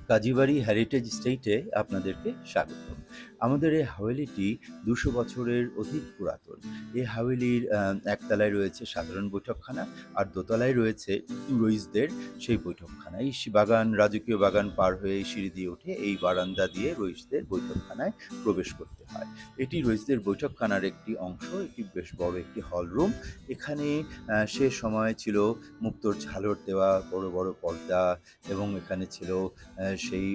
Kazibari heritage স্টেটে আপনাদেরকে স্বাগতম। আমাদের এই হাভেলিটি ২০০ বছরের অধিক পুরাতন। এই হাভেলির একতলায় রয়েছে সাধারণ বৈঠকখানা, আর দোতলায় রয়েছে রইসদের সেই বৈঠকখানা। এই বাগান, রাজকীয় বাগান পার হয়ে এই সিঁড়ি দিয়ে উঠে এই বারান্দা দিয়ে রইসদের বৈঠকখানায় প্রবেশ করতে হয়। এটি রইসদের বৈঠকখানার একটি অংশ, এটি বেশ বড় একটি হল রুম। এখানে সে সময় ছিল মুক্তোর ঝালর দেওয়া বড় বড় পর্দা, এবং এখানে ছিল সেই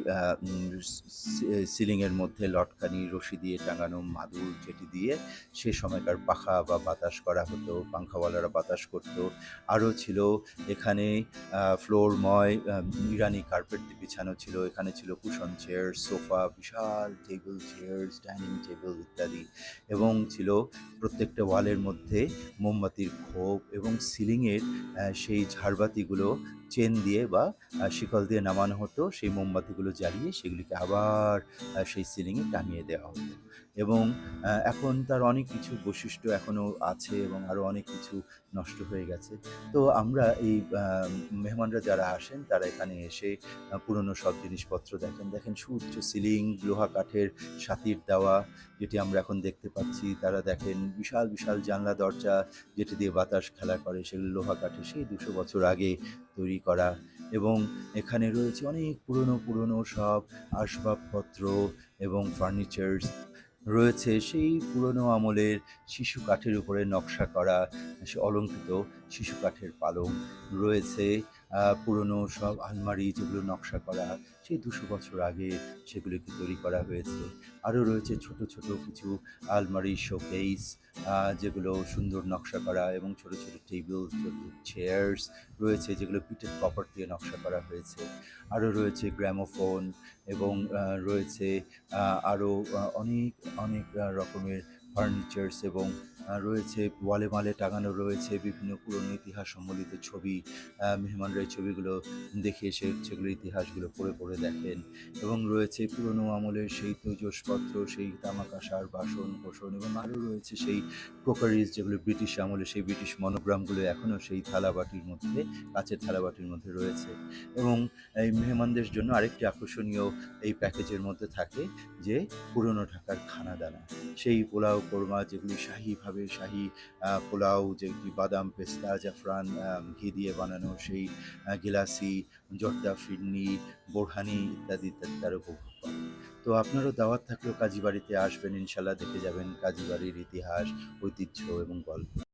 সিলিংয়ের মধ্যে লটকানি রশি দিয়ে টাঙানো মাদুর, যেটি দিয়ে সে সময়কার পাখা বা বাতাস করা হতো, পাংখাওয়ালারা বাতাস করত। আরও ছিল এখানে ফ্লোরময় ইরানি কার্পেট দিয়ে বিছানো ছিল। এখানে ছিল কুশন চেয়ার, সোফা, বিশাল টেবিল চেয়ার্স, ডাইনিং টেবিল ইত্যাদি, এবং ছিল প্রত্যেকটা ওয়ালের মধ্যে মোমবাতির খোপ, এবং সিলিংয়ের সেই ঝাড়বাতিগুলো চেন দিয়ে বা শিকল দিয়ে নামানো হতো। সেই মোমবাতিগুলো জ্বালিয়ে সেগুলিকে আবার সেই সিলিংয়ে টাঙিয়ে দেওয়া হতো। এবং এখন তার অনেক কিছু বৈশিষ্ট্য এখনও আছে, এবং আরও অনেক কিছু নষ্ট হয়ে গেছে। তো আমরা এই মেহমানরা যারা আসেন তারা এখানে এসে পুরনো সব জিনিসপত্র দেখেন। দেখেন সুউচ্চ সিলিং, লোহা কাঠের সাতির দেওয়া, যেটি আমরা এখন দেখতে পাচ্ছি। তারা দেখেন বিশাল বিশাল জানলা দরজা, যেটি দিয়ে বাতাস খেলা করে, সেগুলো লোহা কাঠের, সেই ২০০ বছর আগে তৈরি করা। এবং এখানে রয়েছে অনেক পুরনো পুরনো সব আসবাবপত্র এবং ফার্নিচার্স রয়েছে। সেই পুরনো আমলের শিশু কাঠের উপরে নকশা করা সে অলংকৃত শিশু কাঠের পালং রয়েছে। পুরনো সব আলমারি, যেগুলো নকশা করা সেই ২০০ বছর আগে সেগুলিকে তৈরি করা হয়েছে। আরও রয়েছে ছোট ছোট কিছু আলমারি, শোকেস, যেগুলো সুন্দর নকশা করা, এবং ছোট ছোট টেবিল, ছোট চেয়ার্স রয়েছে, যেগুলো পিটেড কপার দিয়ে নকশা করা হয়েছে। আরও রয়েছে গ্র্যামোফোন, এবং রয়েছে আরও অনেক অনেক রকমের ফার্নিচার্স, এবং রয়েছে ওয়ালে মালে টাঙানো রয়েছে বিভিন্ন পুরনো ইতিহাস সম্বলিত ছবি। মেহমানরা এই ছবিগুলো দেখে সেগুলোর ইতিহাসগুলো পড়ে পড়ে দেখেন। এবং রয়েছে পুরনো আমলের সেই তৈজসপত্র, সেই তামাকাঁসার বাসন কোসন, এবং আরও রয়েছে সেই ক্রোকারিজ, যেগুলো ব্রিটিশ আমলে, সেই ব্রিটিশ মনোগ্রামগুলো এখনও সেই থালাবাটির মধ্যে, কাঁচের থালাবাটির মধ্যে রয়েছে। এবং এই মেহমানদের জন্য আরেকটি আকর্ষণীয় এই প্যাকেজের মধ্যে থাকে যে পুরনো ঢাকার খানাদানা, সেই পোলাও কোরমা, যেগুলি শাহীভাবে শাহী পোলাও, যেগুলি বাদাম, পেস্তা, জাফরান, ঘি দিয়ে বানানো, সেই গিলাসি, জর্দা, ফিরনি, বোরহানি ইত্যাদি ইত্যাদি তারা উপভোগ করে। তো আপনারও দাওয়াত থাকলেও কাজী বাড়িতে আসবেন, ইনশাল্লাহ দেখে যাবেন কাজী বাড়ির ইতিহাস, ঐতিহ্য এবং গল্প।